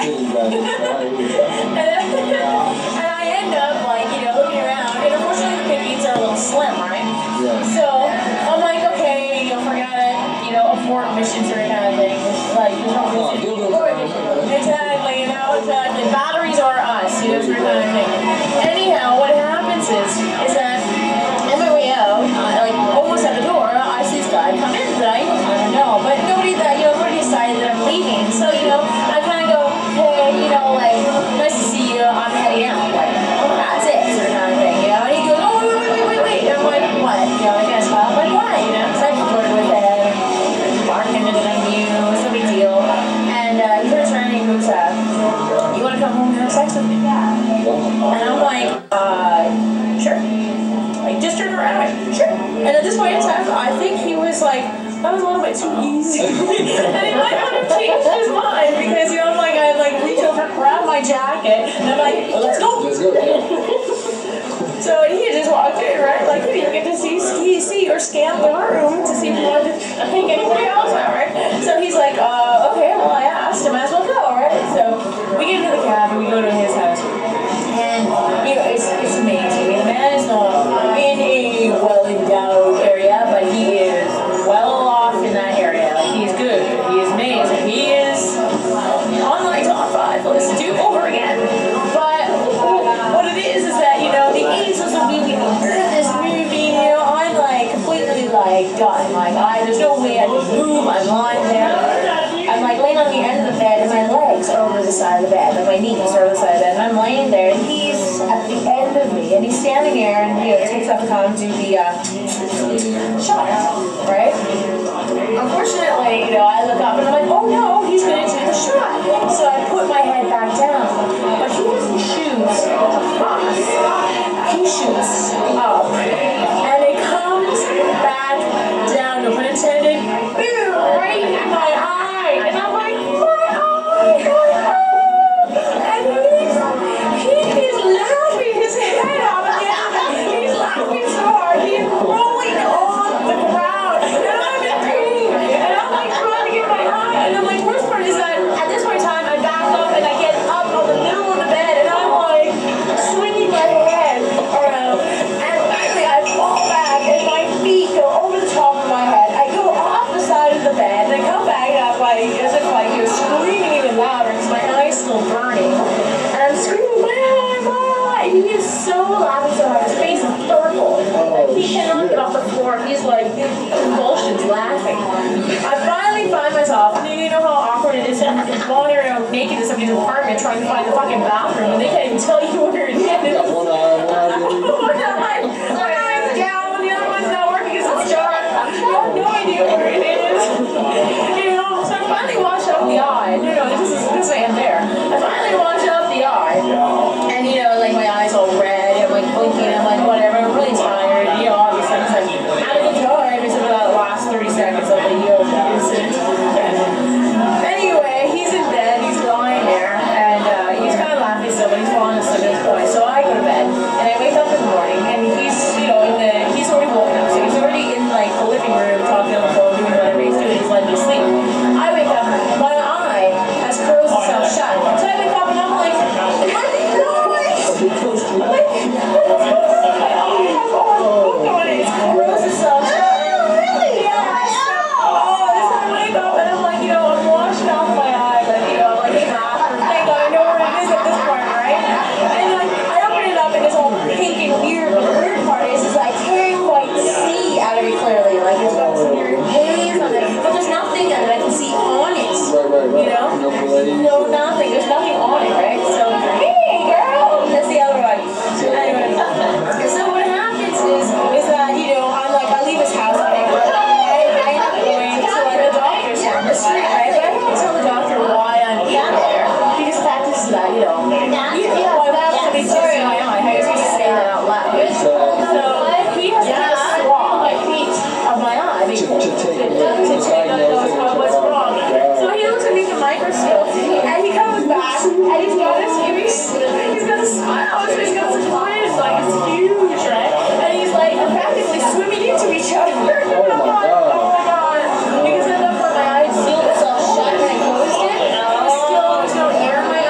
And I end up, like, you know, looking around, and unfortunately the picnics are a little slim, right? Yeah. So I'm like, okay, you'll forget it, you know, abort missions or kind of thing. It's like, there's no reason. Exactly, you know, exactly. Batteries are us, you know, sort of kind of thing. Anyhow, what happens is that on my way out, like almost at the door, I see this guy come in that I don't know, but nobody decided that I'm leaving. So, you know, I kind of go, hey, you know, like, nice to see you, I'm heading out. Like, that's it, sort of kind of thing, you know. And he goes, oh, wait. And I'm like, what? You know, I kind of smile, I'm like, why? You know, because I flirted with him, barking at him, it's no big deal. And he turns around and he goes, you want to come home and have sex with me? And I'm like, sure. Like, just turn around, sure. And at this point in time, I think he was like, that was a little bit too easy. And he might have changed his mind because, you know, like, I like reach over, grab my jacket, and I'm like, let's go. So he just walked in, right? Like, you get to see or scan the room to see if he wanted to pick anybody else out, right? So he's like, okay, well, I asked, I might as well go, right? So we get into the cab and we go to his house. And, you know, it's amazing. The man is not in a well-endowed area, but he is well off in that area. Like, he is good. He is amazing. He is on my top 5 list to do over again. But what it is that, you know, the AIDS was a movie. This movie, you know, I'm like completely like done. Like, there's no way I can move. I'm lying there. I'm like laying on the end of the bed and my legs are over the side of the bed and my knees are over the side of the bed and I'm laying there and he's at the end of me and he's standing there and, you know, takes out the condom to the shot, right? Unfortunately, you know, I look up and I'm like, oh no, he's going to do the shot. So I put my head back down. But he doesn't choose across. He shoots up. And it comes back down, no pun intended, boom, right in my eye. And I'm like, my eye. And he is laughing his head off again. He's laughing so hard. He is rolling on the ground. And I'm in pain. And I'm like trying to get my eye. And I'm like, worst part is that at this point in time, I back up and I get up on the middle of the bed. And I'm like swinging my head around. And finally I fall back and my feet go over the top of my head. I go off the side of the bed. And I come back up like, as if like you're screaming even louder because my eye's still burning. And I'm screaming, my eye. And he is so laughing so hard. His face is purple. Like, he cannot get off the floor. He's like in convulsions laughing. I finally find myself, and you know how awkward it is to wander around naked in somebody's apartment trying to find the fucking bathroom and they can't even tell you where it is. One eye's down, the other one's not working because it's dark. You have no idea where it is. You know, so I finally washed out the eye. No, this way I'm there. I finally washed out the eye. And, you know, like my eyes all red, I'm like blinking, I'm like, whatever, I'm really tired. You know, obviously, I'm like, out of the time, it's about the last 30 seconds of the yoga. Anyway, he's in bed, he's lying there, and he's kind of laughing still, but he's falling asleep at this point. So I go to bed, and I wake up in the morning, and he's, you know, he's already woken up, so he's already in, like, the living room, talking on the phone, doing whatever he's doing, he's letting me sleep. I wake up, my eye has closed itself shut. So I wake up, and I'm like, my noise! Like, what's going on? My eye has all booked on it, it's closed itself shut. No, nothing. There's nothing on it, right? So, hey, girl! That's the other one. Anyway, so what happens is that, you know, I leave his house, whatever. I end up going to the doctor's down the street, right? But I don't tell the doctor why I'm in there. Because the fact is that, you know, I want somebody to see my eye. I was going to say that out loud. So, he has to get a swab of my eye to diagnose what's wrong. So he looks at me with a microscope, and he comes back, and he's got a smile, so he's got such twins, like, it's huge, right? And he's like, practically swimming into each other. And I'm like, oh my god. Because at that point, my eyes sealed itself shut when I closed it. There's no air in my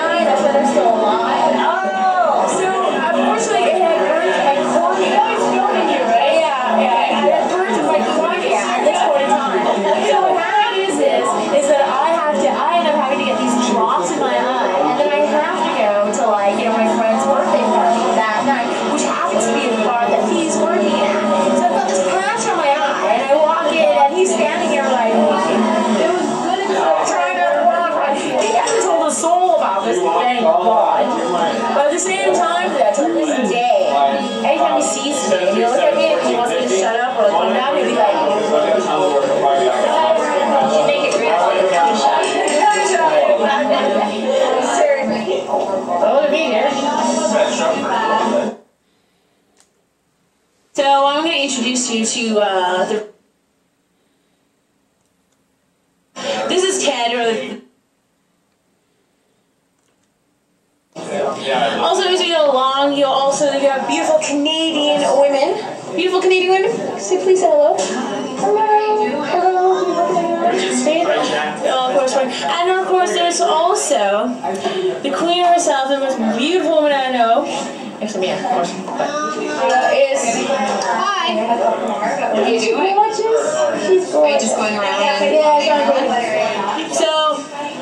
you to the. This is Ted, or the. Also, as we go along, you'll also have beautiful Canadian women. Beautiful Canadian women. Say please say hello. Hello. Hello. Oh, of course. And of course, there's also the queen herself, the most beautiful woman I know. Actually, yeah, of course. But is hi. What are you doing? She's gorgeous. Are you just going around? Yeah, so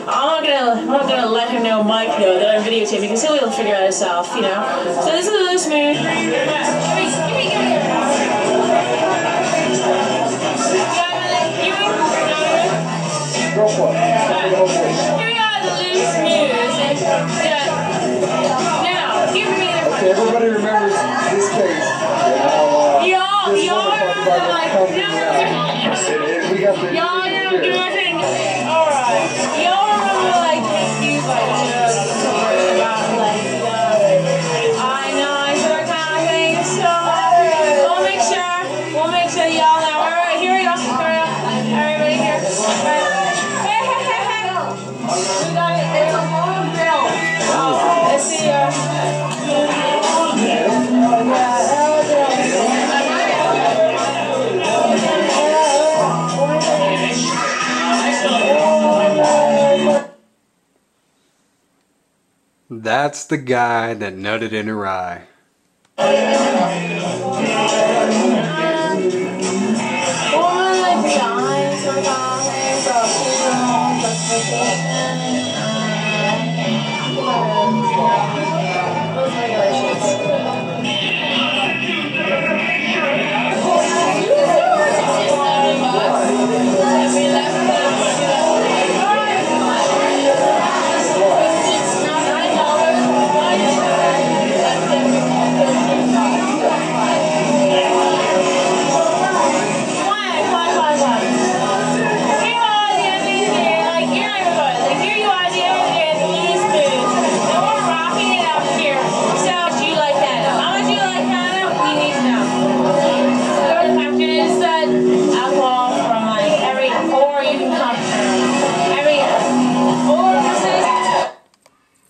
I'm not gonna let him know, Mike, though, that I'm videotaping, because he'll be able to figure it out himself, you know. So this is a little smooth. Give me. Go for it. Here we are, the loose music. Yeah. Now, give me the. Okay, everybody remembers this case. Y'all remember, like, We got the. y'all know, do my thing. Alright. Y'all remember, like, these, like, jokes about, like, I know, sort of kind of thing. So, we'll make sure y'all know. Alright, here we go. Everybody here. Right. Hey. We got it. There's a long bill. Let's see. That's the guy that nutted in her eye. Those regulations.